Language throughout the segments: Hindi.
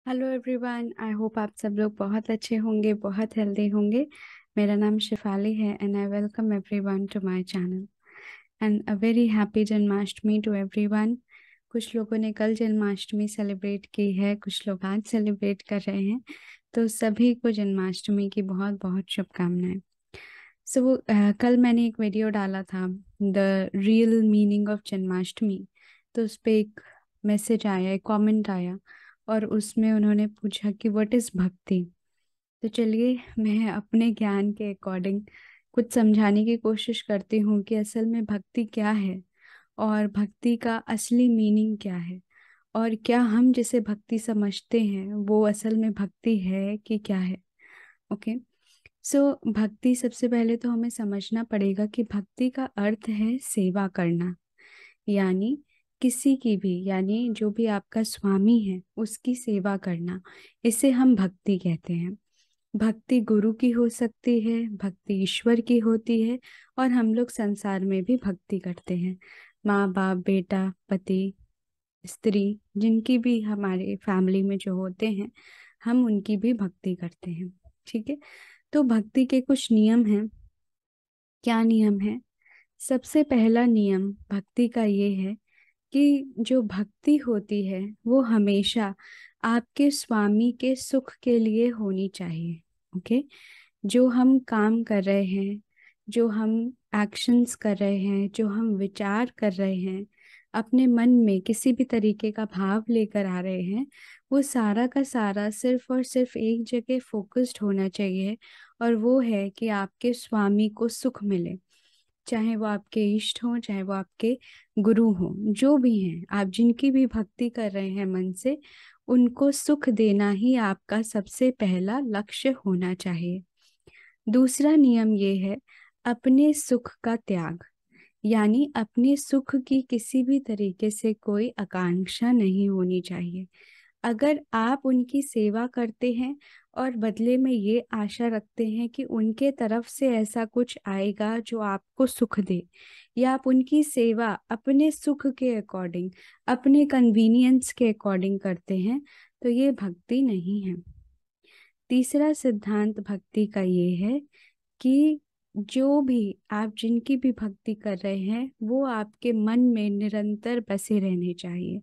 हेलो एवरीवन, आई होप आप सब लोग बहुत अच्छे होंगे, बहुत हेल्दी होंगे। मेरा नाम शिफाली है and I welcome everyone to my channel and a very happy Janmashtami to everyone. कुछ लोगों ने कल जन्माष्टमी सेलिब्रेट की है, कुछ लोग आज सेलिब्रेट कर रहे हैं। तो सभी को जन्माष्टमी की बहुत बहुत शुभकामनाएं। कल मैंने एक वीडियो डाला था, the real meaning of Janmashtami. तो उस पे एक मैसेज आया, एक कमेंट आया और उसमें उन्होंने पूछा कि व्हाट इज भक्ति। तो चलिए मैं अपने ज्ञान के अकॉर्डिंग कुछ समझाने की कोशिश करती हूँ कि असल में भक्ति क्या है और भक्ति का असली मीनिंग क्या है, और क्या हम जिसे भक्ति समझते हैं वो असल में भक्ति है कि क्या है। ओके। भक्ति, सबसे पहले तो हमें समझना पड़ेगा कि भक्ति का अर्थ है सेवा करना। यानी किसी की भी, यानी जो भी आपका स्वामी है उसकी सेवा करना, इसे हम भक्ति कहते हैं। भक्ति गुरु की हो सकती है, भक्ति ईश्वर की होती है, और हम लोग संसार में भी भक्ति करते हैं। माँ बाप, बेटा, पति, स्त्री, जिनकी भी हमारे फैमिली में जो होते हैं, हम उनकी भी भक्ति करते हैं। ठीक है। तो भक्ति के कुछ नियम हैं। क्या नियम है? सबसे पहला नियम भक्ति का ये है कि जो भक्ति होती है वो हमेशा आपके स्वामी के सुख के लिए होनी चाहिए। ओके। जो हम काम कर रहे हैं, जो हम एक्शंस कर रहे हैं, जो हम विचार कर रहे हैं, अपने मन में किसी भी तरीके का भाव लेकर आ रहे हैं, वो सारा का सारा सिर्फ और सिर्फ एक जगह फोकस्ड होना चाहिए, और वो है कि आपके स्वामी को सुख मिले। चाहे वो आपके इष्ट हों, चाहे वो आपके गुरु हों, जो भी हैं, आप जिनकी भी भक्ति कर रहे हैं मन से, उनको सुख देना ही आपका सबसे पहला लक्ष्य होना चाहिए। दूसरा नियम ये है अपने सुख का त्याग। यानी अपने सुख की किसी भी तरीके से कोई आकांक्षा नहीं होनी चाहिए। अगर आप उनकी सेवा करते हैं और बदले में ये आशा रखते हैं कि उनके तरफ से ऐसा कुछ आएगा जो आपको सुख दे, या आप उनकी सेवा अपने सुख के अकॉर्डिंग, अपने कन्वीनियंस के अकॉर्डिंग करते हैं, तो ये भक्ति नहीं है। तीसरा सिद्धांत भक्ति का ये है कि जो भी आप जिनकी भी भक्ति कर रहे हैं वो आपके मन में निरंतर बसे रहने चाहिए।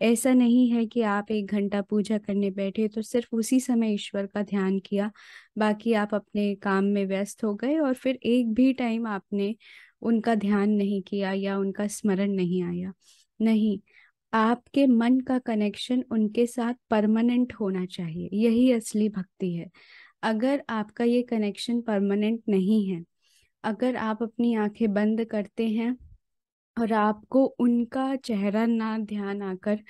ऐसा नहीं है कि आप 1 घंटा पूजा करने बैठे तो सिर्फ उसी समय ईश्वर का ध्यान किया, बाकी आप अपने काम में व्यस्त हो गए और फिर एक भी टाइम आपने उनका ध्यान नहीं किया या उनका स्मरण नहीं आया। नहीं, आपके मन का कनेक्शन उनके साथ परमानेंट होना चाहिए, यही असली भक्ति है। अगर आपका ये कनेक्शन परमानेंट नहीं है, अगर आप अपनी आंखें बंद करते हैं और आपको उनका चेहरा ना ध्यान आकर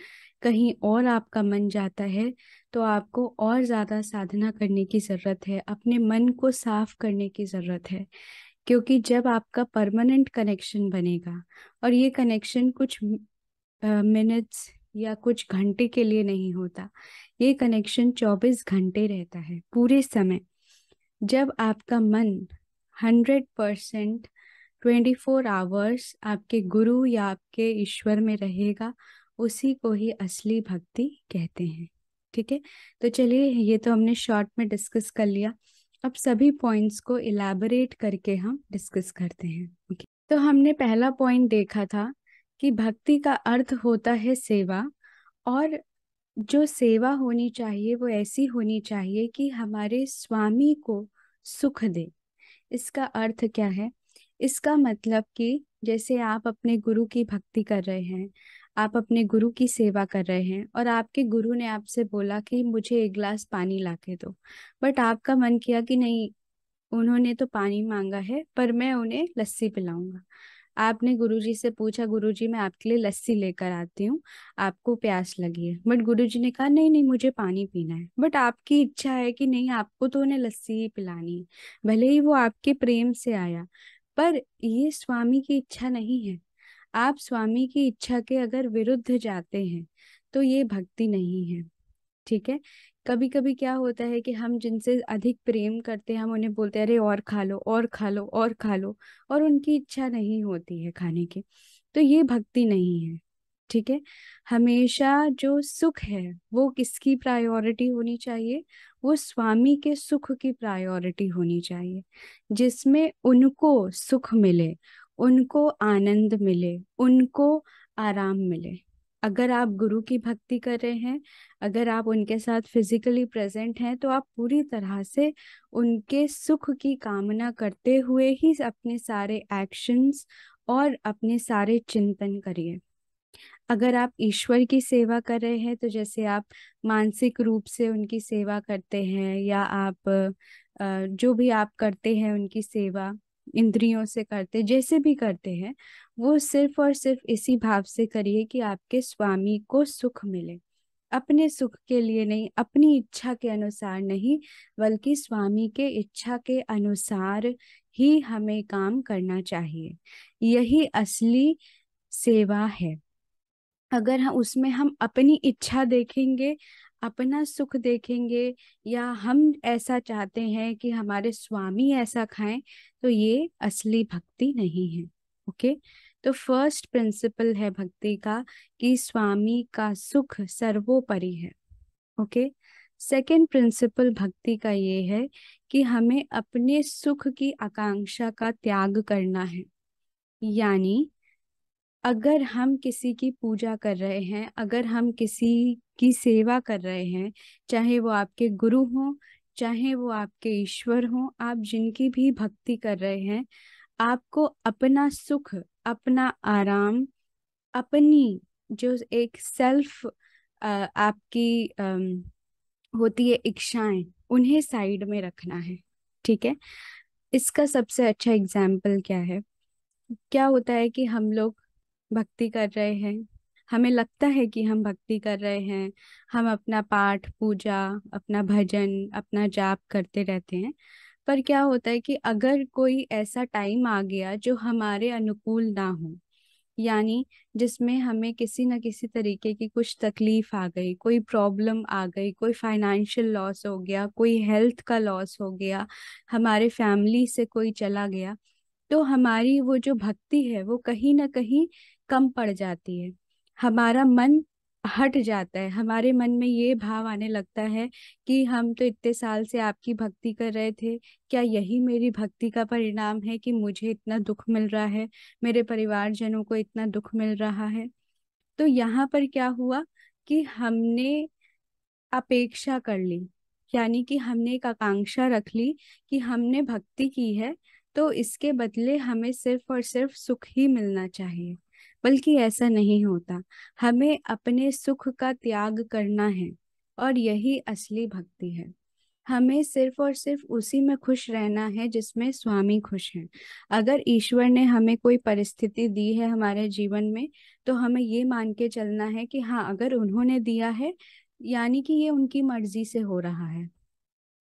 कहीं और आपका मन जाता है, तो आपको और ज्यादा साधना करने की जरूरत है, अपने मन को साफ करने की जरूरत है। क्योंकि जब आपका परमानेंट कनेक्शन बनेगा, और ये कनेक्शन कुछ मिनट्स या कुछ घंटे के लिए नहीं होता, ये कनेक्शन 24 घंटे रहता है, पूरे समय। जब आपका मन 100%, 24 आवर्स आपके गुरु या आपके ईश्वर में रहेगा, उसी को ही असली भक्ति कहते हैं। ठीक है। तो चलिए, ये तो हमने शॉर्ट में डिस्कस कर लिया। अब सभी पॉइंट्स को इलैबोरेट करके हम डिस्कस करते हैं। ओके। तो हमने पहला पॉइंट देखा था कि भक्ति का अर्थ होता है सेवा, और जो सेवा होनी चाहिए वो ऐसी होनी चाहिए कि हमारे स्वामी को सुख दे। इसका अर्थ क्या है? इसका मतलब कि जैसे आप अपने गुरु की भक्ति कर रहे हैं, आप अपने गुरु की सेवा कर रहे हैं, और आपके गुरु ने आपसे बोला कि मुझे 1 गिलास पानी ला के दो, बट आपका मन किया कि नहीं, उन्होंने तो पानी मांगा है पर मैं उन्हें लस्सी पिलाऊंगा। आपने गुरुजी से पूछा, गुरुजी मैं आपके लिए लस्सी लेकर आती हूँ, आपको प्यास लगी है, बट गुरुजी ने कहा नहीं नहीं मुझे पानी पीना है, बट आपकी इच्छा है कि नहीं, आपको तो उन्हें लस्सी ही पिलानी है। भले ही वो आपके प्रेम से आया, पर ये स्वामी की इच्छा नहीं है। आप स्वामी की इच्छा के अगर विरुद्ध जाते हैं तो ये भक्ति नहीं है। ठीक है। कभी कभी क्या होता है कि हम जिनसे अधिक प्रेम करते हैं, हम उन्हें बोलते हैं अरे और खा लो, और खा लो, और खा लो, और उनकी इच्छा नहीं होती है खाने की, तो ये भक्ति नहीं है। ठीक है। हमेशा जो सुख है वो किसकी प्रायोरिटी होनी चाहिए? वो स्वामी के सुख की प्रायोरिटी होनी चाहिए, जिसमें उनको सुख मिले, उनको आनंद मिले, उनको आराम मिले। अगर आप गुरु की भक्ति कर रहे हैं, अगर आप उनके साथ फिजिकली प्रेजेंट हैं, तो आप पूरी तरह से उनके सुख की कामना करते हुए ही अपने सारे एक्शंस और अपने सारे चिंतन करिए। अगर आप ईश्वर की सेवा कर रहे हैं, तो जैसे आप मानसिक रूप से उनकी सेवा करते हैं, या आप जो भी आप करते हैं उनकी सेवा इंद्रियों से करते, जैसे भी करते हैं, वो सिर्फ और सिर्फ इसी भाव से करिए कि आपके स्वामी को सुख मिले। अपने सुख के लिए नहीं, अपनी इच्छा के अनुसार नहीं, बल्कि स्वामी के इच्छा के अनुसार ही हमें काम करना चाहिए। यही असली सेवा है। अगर हम अपनी इच्छा देखेंगे, अपना सुख देखेंगे, या हम ऐसा चाहते हैं कि हमारे स्वामी ऐसा खाएं, तो ये असली भक्ति नहीं है। ओके। तो फर्स्ट प्रिंसिपल है भक्ति का कि स्वामी का सुख सर्वोपरि है। ओके। सेकंड प्रिंसिपल भक्ति का ये है कि हमें अपने सुख की आकांक्षा का त्याग करना है। यानी अगर हम किसी की पूजा कर रहे हैं, अगर हम किसी की सेवा कर रहे हैं, चाहे वो आपके गुरु हों, चाहे वो आपके ईश्वर हों, आप जिनकी भी भक्ति कर रहे हैं, आपको अपना सुख, अपना आराम, अपनी जो एक सेल्फ आपकी होती है इच्छाएं, उन्हें साइड में रखना है। ठीक है। इसका सबसे अच्छा एग्जाम्पल क्या है? क्या होता है कि हम लोग भक्ति कर रहे हैं, हमें लगता है कि हम भक्ति कर रहे हैं, हम अपना पाठ पूजा, अपना भजन, अपना जाप करते रहते हैं। पर क्या होता है कि अगर कोई ऐसा टाइम आ गया जो हमारे अनुकूल ना हो, यानी जिसमें हमें किसी न किसी तरीके की कुछ तकलीफ आ गई, कोई प्रॉब्लम आ गई, कोई फाइनेंशियल लॉस हो गया, कोई हेल्थ का लॉस हो गया, हमारे फैमिली से कोई चला गया, तो हमारी वो जो भक्ति है वो कहीं ना कहीं कम पड़ जाती है। हमारा मन हट जाता है, हमारे मन में ये भाव आने लगता है कि हम तो इतने साल से आपकी भक्ति कर रहे थे, क्या यही मेरी भक्ति का परिणाम है कि मुझे इतना दुख मिल रहा है, मेरे परिवारजनों को इतना दुख मिल रहा है? तो यहाँ पर क्या हुआ कि हमने अपेक्षा कर ली, यानी कि हमने एक आकांक्षा रख ली कि हमने भक्ति की है, तो इसके बदले हमें सिर्फ और सिर्फ सुख ही मिलना चाहिए। बल्कि ऐसा नहीं होता। हमें अपने सुख का त्याग करना है, और यही असली भक्ति है। हमें सिर्फ और सिर्फ उसी में खुश रहना है जिसमें स्वामी खुश हैं। अगर ईश्वर ने हमें कोई परिस्थिति दी है हमारे जीवन में, तो हमें ये मान के चलना है कि हाँ, अगर उन्होंने दिया है, यानी कि ये उनकी मर्जी से हो रहा है।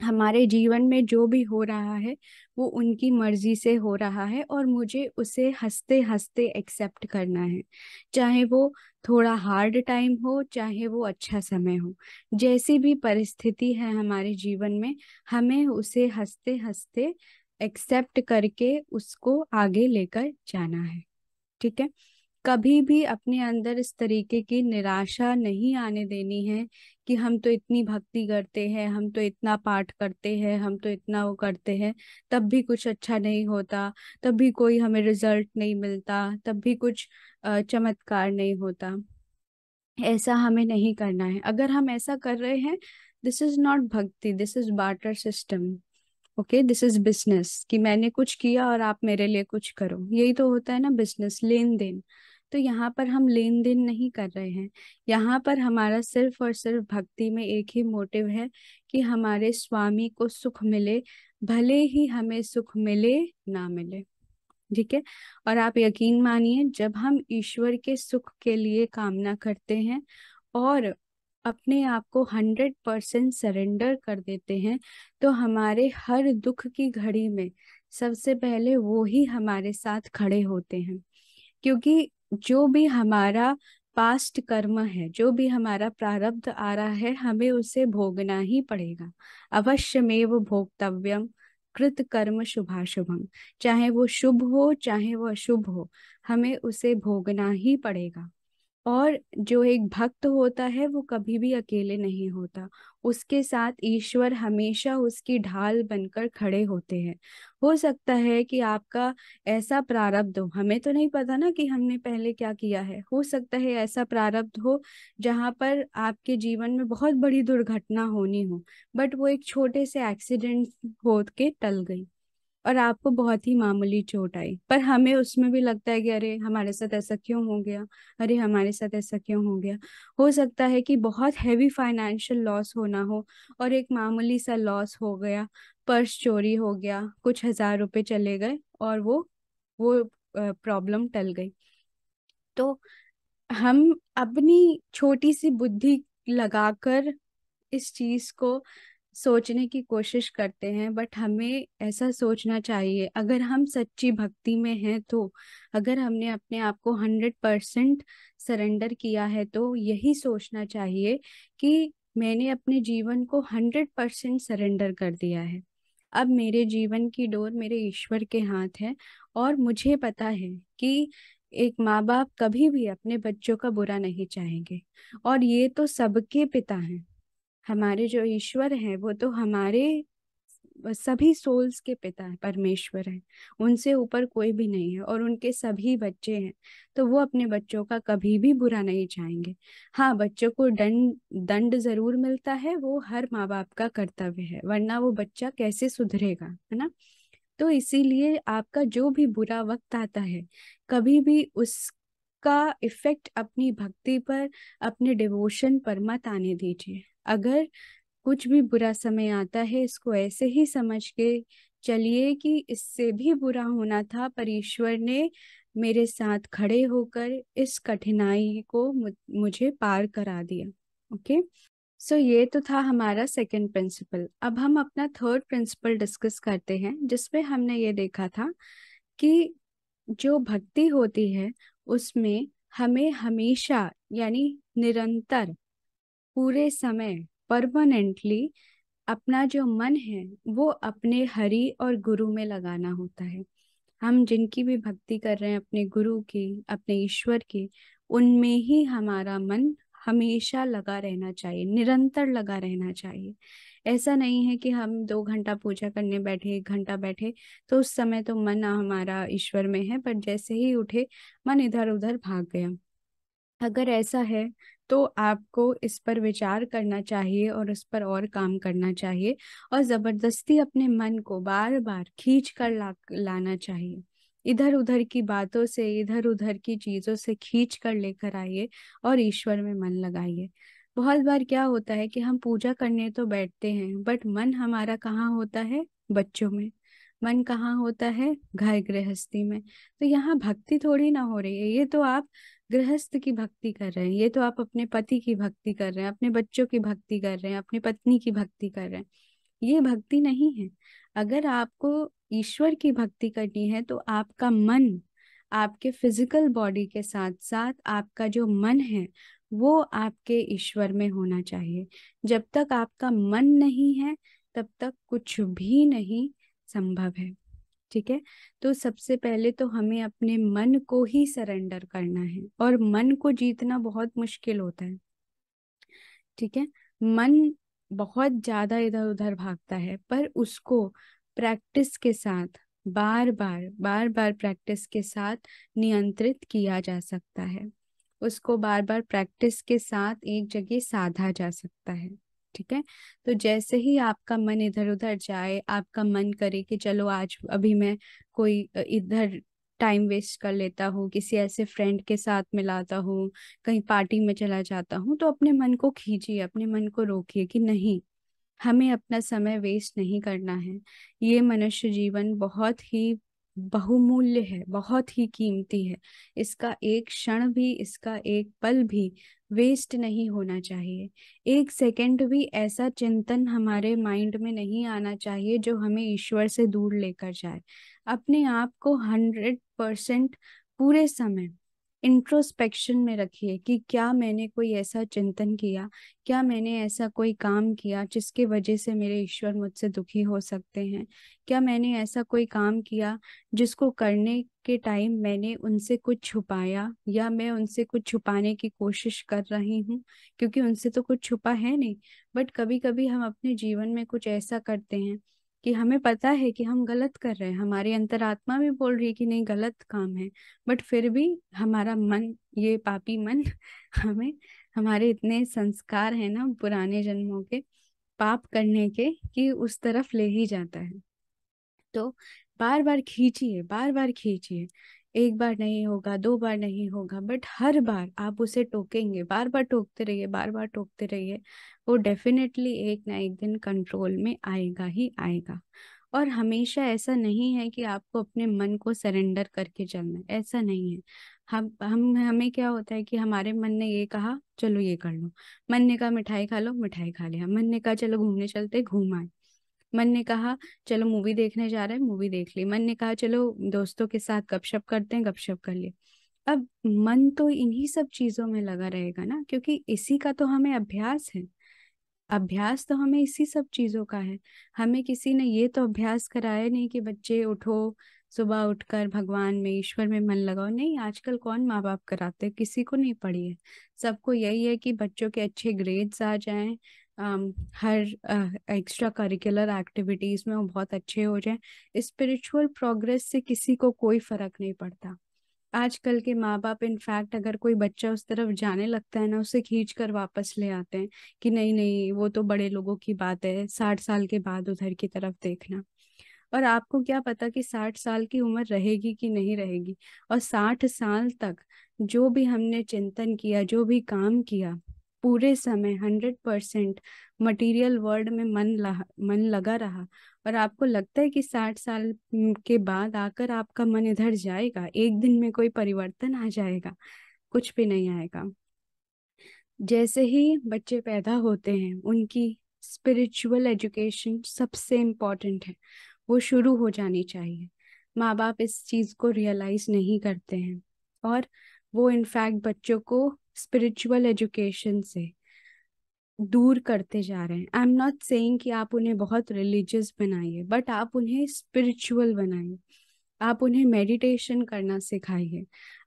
हमारे जीवन में जो भी हो रहा है वो उनकी मर्जी से हो रहा है, और मुझे उसे हंसते हंसते एक्सेप्ट करना है। चाहे वो थोड़ा हार्ड टाइम हो, चाहे वो अच्छा समय हो, जैसी भी परिस्थिति है हमारे जीवन में, हमें उसे हंसते हंसते एक्सेप्ट करके उसको आगे लेकर जाना है। ठीक है। कभी भी अपने अंदर इस तरीके की निराशा नहीं आने देनी है कि हम तो इतनी भक्ति करते हैं, हम तो इतना पाठ करते हैं, हम तो इतना वो करते हैं, तब भी कुछ अच्छा नहीं होता, तब भी कोई हमें रिजल्ट नहीं मिलता, तब भी कुछ चमत्कार नहीं होता। ऐसा हमें नहीं करना है। अगर हम ऐसा कर रहे हैं, दिस इज नॉट भक्ति, this is barter system. Okay, this is business, कि मैंने कुछ किया और आप मेरे लिए कुछ करो। यही तो होता है ना, बिजनेस, लेन देन। तो यहाँ पर हम लेन देन नहीं कर रहे हैं। यहाँ पर हमारा सिर्फ और सिर्फ भक्ति में एक ही मोटिव है कि हमारे स्वामी को सुख मिले, भले ही हमें सुख मिले ना मिले। ठीक है। और आप यकीन मानिए, जब हम ईश्वर के सुख के लिए कामना करते हैं और अपने आप को 100% सरेंडर कर देते हैं, तो हमारे हर दुख की घड़ी में सबसे पहले वो ही हमारे साथ खड़े होते हैं। क्योंकि जो भी हमारा पास्ट कर्म है, जो भी हमारा प्रारब्ध आ रहा है, हमें उसे भोगना ही पड़ेगा। अवश्यमेव भोक्तव्यम कृत कर्म शुभाशुभम। चाहे वो शुभ हो, चाहे वो अशुभ हो, हमें उसे भोगना ही पड़ेगा। और जो एक भक्त होता है वो कभी भी अकेले नहीं होता, उसके साथ ईश्वर हमेशा उसकी ढाल बनकर खड़े होते हैं। हो सकता है कि आपका ऐसा प्रारब्ध हो, हमें तो नहीं पता ना कि हमने पहले क्या किया है, हो सकता है ऐसा प्रारब्ध हो जहां पर आपके जीवन में बहुत बड़ी दुर्घटना होनी हो, बट वो एक छोटे से एक्सीडेंट हो के टल गई और आपको बहुत ही मामूली चोट आई, पर हमें उसमें भी लगता है कि अरे हमारे साथ ऐसा क्यों हो गया, अरे हमारे साथ ऐसा क्यों हो गया। हो सकता है कि बहुत हैवी फाइनेंशियल लॉस होना हो और एक मामूली सा लॉस हो गया, पर्स चोरी हो गया, कुछ 1000 रुपए चले गए और वो प्रॉब्लम टल गई। तो हम अपनी छोटी सी बुद्धि लगाकर इस चीज को सोचने की कोशिश करते हैं, बट हमें ऐसा सोचना चाहिए अगर हम सच्ची भक्ति में हैं तो, अगर हमने अपने आप को 100% सरेंडर किया है तो यही सोचना चाहिए कि मैंने अपने जीवन को 100% सरेंडर कर दिया है। अब मेरे जीवन की डोर मेरे ईश्वर के हाथ है और मुझे पता है कि एक माँ बाप कभी भी अपने बच्चों का बुरा नहीं चाहेंगे, और ये तो सबके पिता हैं। हमारे जो ईश्वर हैं वो तो हमारे सभी सोल्स के पिता है, परमेश्वर है, उनसे ऊपर कोई भी नहीं है और उनके सभी बच्चे हैं। तो वो अपने बच्चों का कभी भी बुरा नहीं चाहेंगे। हाँ, बच्चों को दंड दंड जरूर मिलता है, वो हर माँ बाप का कर्तव्य है, वरना वो बच्चा कैसे सुधरेगा, है ना। तो इसीलिए आपका जो भी बुरा वक्त आता है, कभी भी उसका इफेक्ट अपनी भक्ति पर, अपने डिवोशन पर मत आने दीजिए। अगर कुछ भी बुरा समय आता है, इसको ऐसे ही समझ के चलिए कि इससे भी बुरा होना था, पर ईश्वर ने मेरे साथ खड़े होकर इस कठिनाई को मुझे पार करा दिया। ओके, सो ये तो था हमारा सेकंड प्रिंसिपल। अब हम अपना थर्ड प्रिंसिपल डिस्कस करते हैं, जिसमें हमने ये देखा था कि जो भक्ति होती है उसमें हमें हमेशा, यानी निरंतर, पूरे समय, परमानेंटली अपना जो मन है वो अपने हरि और गुरु में लगाना होता है। हम जिनकी भी भक्ति कर रहे हैं, अपने गुरु की, अपने ईश्वर की, उनमें ही हमारा मन हमेशा लगा रहना चाहिए, निरंतर लगा रहना चाहिए। ऐसा नहीं है कि हम 2 घंटा पूजा करने बैठे, 1 घंटा बैठे, तो उस समय तो मन हमारा ईश्वर में है, पर जैसे ही उठे मन इधर उधर भाग गया। अगर ऐसा है तो आपको इस पर विचार करना चाहिए और इस पर और काम करना चाहिए, और जबरदस्ती अपने मन को बार बार खींच कर लाना चाहिए। इधर उधर की बातों से, इधर उधर की चीजों से खींच कर लेकर आइए और ईश्वर में मन लगाइए। बहुत बार क्या होता है कि हम पूजा करने तो बैठते हैं, बट मन हमारा कहाँ होता है? बच्चों में। मन कहाँ होता है? घर गृहस्थी में। तो यहाँ भक्ति थोड़ी ना हो रही है, ये तो आप गृहस्थ की भक्ति कर रहे हैं, ये तो आप अपने पति की भक्ति कर रहे हैं, अपने बच्चों की भक्ति कर रहे हैं, अपनी पत्नी की भक्ति कर रहे हैं। ये भक्ति नहीं है। अगर आपको ईश्वर की भक्ति करनी है तो आपका मन, आपके फिजिकल बॉडी के साथ साथ आपका जो मन है वो आपके ईश्वर में होना चाहिए। जब तक आपका मन नहीं है तब तक कुछ भी नहीं संभव है। ठीक है, तो सबसे पहले तो हमें अपने मन को ही सरेंडर करना है, और मन को जीतना बहुत मुश्किल होता है। ठीक है, मन बहुत ज्यादा इधर उधर भागता है, पर उसको प्रैक्टिस के साथ, बार बार प्रैक्टिस के साथ नियंत्रित किया जा सकता है। उसको बार बार प्रैक्टिस के साथ एक जगह साधा जा सकता है। ठीक है, तो जैसे ही आपका मन इधर उधर जाए, आपका मन करे कि चलो आज अभी मैं कोई इधर टाइम वेस्ट कर लेता हूँ, किसी ऐसे फ्रेंड के साथ मिलाता हूँ, कहीं पार्टी में चला जाता हूँ, तो अपने मन को खींचिए, अपने मन को रोकिए कि नहीं, हमें अपना समय वेस्ट नहीं करना है। ये मनुष्य जीवन बहुत ही बहुमूल्य है, बहुत ही कीमती है। इसका एक क्षण भी, इसका एक पल भी वेस्ट नहीं होना चाहिए। एक सेकंड भी ऐसा चिंतन हमारे माइंड में नहीं आना चाहिए जो हमें ईश्वर से दूर लेकर जाए। अपने आप को 100% पूरे समय इंट्रोस्पेक्शन में रखिए कि क्या मैंने कोई ऐसा चिंतन किया, क्या मैंने ऐसा कोई काम किया जिसके वजह से मेरे ईश्वर मुझसे दुखी हो सकते हैं। क्या मैंने ऐसा कोई काम किया जिसको करने के टाइम मैंने उनसे कुछ छुपाया, या मैं उनसे कुछ छुपाने की कोशिश कर रही हूँ, क्योंकि उनसे तो कुछ छुपा है नहीं। बट कभी कभी हम अपने जीवन में कुछ ऐसा करते हैं कि हमें पता है कि हम गलत कर रहे हैं, हमारी अंतरात्मा भी बोल रही है कि नहीं गलत काम है, बट फिर भी हमारा मन, ये पापी मन हमें, हमारे इतने संस्कार हैं ना पुराने जन्मों के पाप करने के, कि उस तरफ ले ही जाता है। तो बार बार खींचिए, बार बार खींचिए। एक बार नहीं होगा, दो बार नहीं होगा, बट हर बार आप उसे टोकेंगे, बार बार टोकते रहिए, बार बार टोकते रहिए। वो डेफिनेटली एक ना एक दिन कंट्रोल में आएगा ही आएगा। और हमेशा ऐसा नहीं है कि आपको अपने मन को सरेंडर करके चलना है, ऐसा नहीं है। हम हमें क्या होता है कि हमारे मन ने ये कहा चलो ये कर लो, मन ने कहा मिठाई खा लो, मिठाई खा लिया, मन ने कहा चलो घूमने चलते, घूम आए, मन ने कहा चलो मूवी देखने जा रहे हैं, मूवी देख ली, मन ने कहा चलो दोस्तों के साथ गपशप करते हैं, गपशप कर लिए। अब मन तो इन्हीं सब चीजों में लगा रहेगा ना, क्योंकि इसी का तो हमें अभ्यास है। अभ्यास तो हमें इसी सब चीजों का है। हमें किसी ने ये तो अभ्यास कराया नहीं कि बच्चे उठो, सुबह उठकर भगवान में, ईश्वर में मन लगाओ। नहीं, आजकल कौन माँ बाप कराते, किसी को नहीं पड़ी है। सबको यही है कि बच्चों के अच्छे ग्रेड्स आ जाएं, हर एक्स्ट्रा करिकुलर एक्टिविटीज में वो बहुत अच्छे हो जाएं। स्पिरिचुअल प्रोग्रेस से किसी को कोई फर्क नहीं पड़ता। आजकल के माँ बाप इनफैक्ट अगर कोई बच्चा उस तरफ जाने लगता है ना, उसे खींच कर वापस ले आते हैं कि नहीं नहीं वो तो बड़े लोगों की बात है, 60 साल के बाद उधर की तरफ देखना। और आपको क्या पता कि 60 साल की उम्र रहेगी कि नहीं रहेगी। और 60 साल तक जो भी हमने चिंतन किया, जो भी काम किया, पूरे समय 100% मटेरियल वर्ल्ड में मन लगा रहा। और आपको लगता है कि 60 साल के बाद आकर आपका मन इधर जाएगा, एक दिन में कोई परिवर्तन आ जाएगा? कुछ भी नहीं आएगा। जैसे ही बच्चे पैदा होते हैं, उनकी स्पिरिचुअल एजुकेशन सबसे इम्पोर्टेंट है, वो शुरू हो जानी चाहिए। माँ बाप इस चीज़ को रियलाइज नहीं करते हैं, और वो इनफैक्ट बच्चों को स्पिरिचुअल एजुकेशन से दूर करते जा रहे हैं। आई एम नॉट सेइंग कि आप उन्हें बहुत रिलीजियस बनाइए, बट आप उन्हें स्पिरिचुअल बनाइए। आप उन्हें मेडिटेशन करना सिखाइए।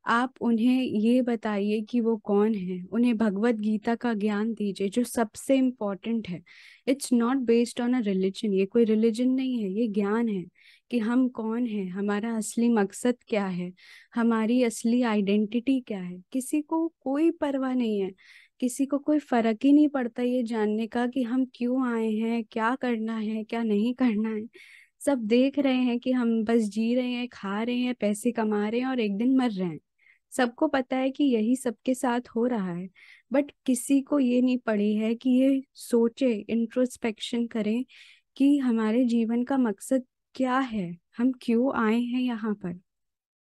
आप उन्हें ये बताइए कि वो कौन है, उन्हें भगवत गीता का ज्ञान दीजिए जो सबसे इम्पोर्टेंट है। It's not based on a religion, ये कोई रिलीजन नहीं है, ये ज्ञान है कि हम कौन हैं, हमारा असली मकसद क्या है, हमारी असली आइडेंटिटी क्या है। किसी को कोई परवाह नहीं है, किसी को कोई फर्क ही नहीं पड़ता ये जानने का कि हम क्यों आए हैं, क्या करना है, क्या नहीं करना है। सब देख रहे हैं कि हम बस जी रहे हैं, खा रहे हैं, पैसे कमा रहे हैं और एक दिन मर रहे हैं। सबको पता है कि यही सबके साथ हो रहा है, बट किसी को ये नहीं पड़ी है कि ये सोचे, इंट्रोस्पेक्शन करें कि हमारे जीवन का मकसद क्या है, हम क्यों आए हैं यहाँ पर,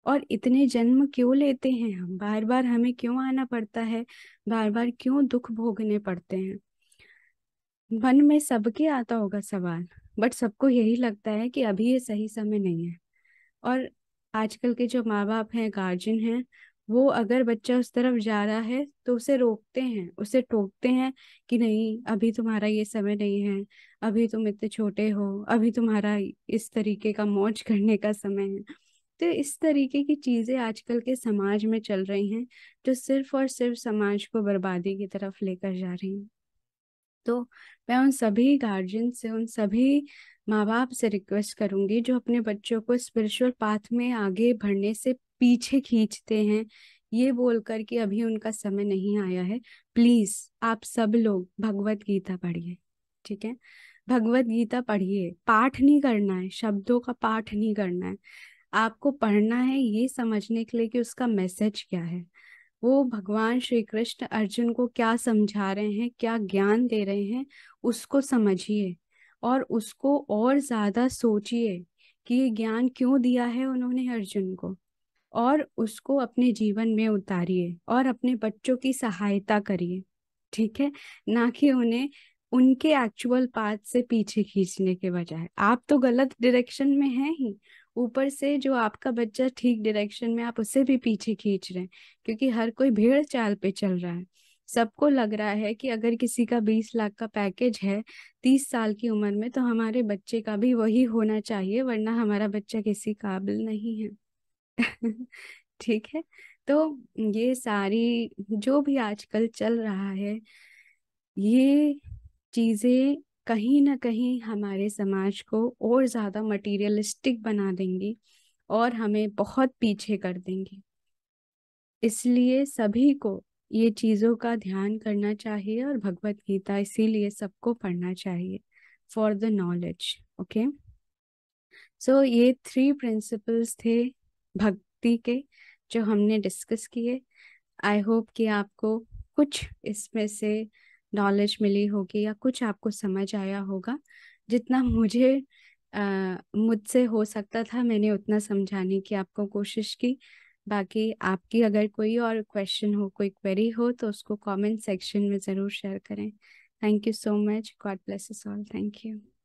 और इतने जन्म क्यों लेते हैं हम, बार बार हमें क्यों आना पड़ता है, बार बार क्यों दुख भोगने पड़ते हैं। मन में सबके आता होगा सवाल, बट सबको यही लगता है कि अभी ये सही समय नहीं है। और आजकल के जो माँ बाप हैं, गार्जियन हैं, वो अगर बच्चा उस तरफ जा रहा है तो उसे रोकते हैं, उसे टोकते हैं कि नहीं अभी तुम्हारा ये समय नहीं है, अभी तुम इतने छोटे हो, अभी तुम्हारा इस तरीके का मौज करने का समय है। तो इस तरीके की चीजें आजकल के समाज में चल रही हैं, जो सिर्फ और सिर्फ समाज को बर्बादी की तरफ लेकर जा रही हैं। तो मैं उन सभी गार्जियन से, उन सभी माँ बाप से रिक्वेस्ट करूंगी जो अपने बच्चों को स्पिरिचुअल पाथ में आगे बढ़ने से पीछे खींचते हैं, ये बोलकर कि अभी उनका समय नहीं आया है, प्लीज आप सब लोग भगवत गीता पढ़िए। ठीक है, भगवत गीता पढ़िए। पाठ नहीं करना है, शब्दों का पाठ नहीं करना है, आपको पढ़ना है ये समझने के लिए कि उसका मैसेज क्या है, वो भगवान श्री कृष्ण अर्जुन को क्या समझा रहे हैं, क्या ज्ञान दे रहे हैं, उसको समझिए। और उसको और ज्यादा सोचिए कि ये ज्ञान क्यों दिया है उन्होंने अर्जुन को, और उसको अपने जीवन में उतारिए और अपने बच्चों की सहायता करिए। ठीक है, ना कि उन्हें उनके एक्चुअल पाथ से पीछे खींचने के बजाय। आप तो गलत डायरेक्शन में हैं ही, ऊपर से जो आपका बच्चा ठीक डायरेक्शन में, आप उसे भी पीछे खींच रहे हैं, क्योंकि हर कोई भेड़ चाल पे चल रहा है। सबको लग रहा है कि अगर किसी का 20 लाख का पैकेज है 30 साल की उम्र में, तो हमारे बच्चे का भी वही होना चाहिए, वरना हमारा बच्चा किसी काबिल नहीं है। ठीक है। तो ये सारी जो भी आजकल चल रहा है, ये चीजें कहीं ना कहीं हमारे समाज को और ज्यादा मटीरियलिस्टिक बना देंगी और हमें बहुत पीछे कर देंगी। इसलिए सभी को ये चीजों का ध्यान करना चाहिए, और भगवत गीता इसीलिए सबको पढ़ना चाहिए, फॉर द नॉलेज। ओके। सो ये 3 प्रिंसिपल्स थे भक्ति के, जो हमने डिस्कस किए। आई होप कि आपको कुछ इसमें से नॉलेज मिली होगी, या कुछ आपको समझ आया होगा। जितना मुझसे हो सकता था, मैंने उतना समझाने की आपको कोशिश की। बाकी आपकी अगर कोई और क्वेश्चन हो, कोई क्वेरी हो, तो उसको कमेंट सेक्शन में ज़रूर शेयर करें। Thank you so much. God bless us all. Thank you.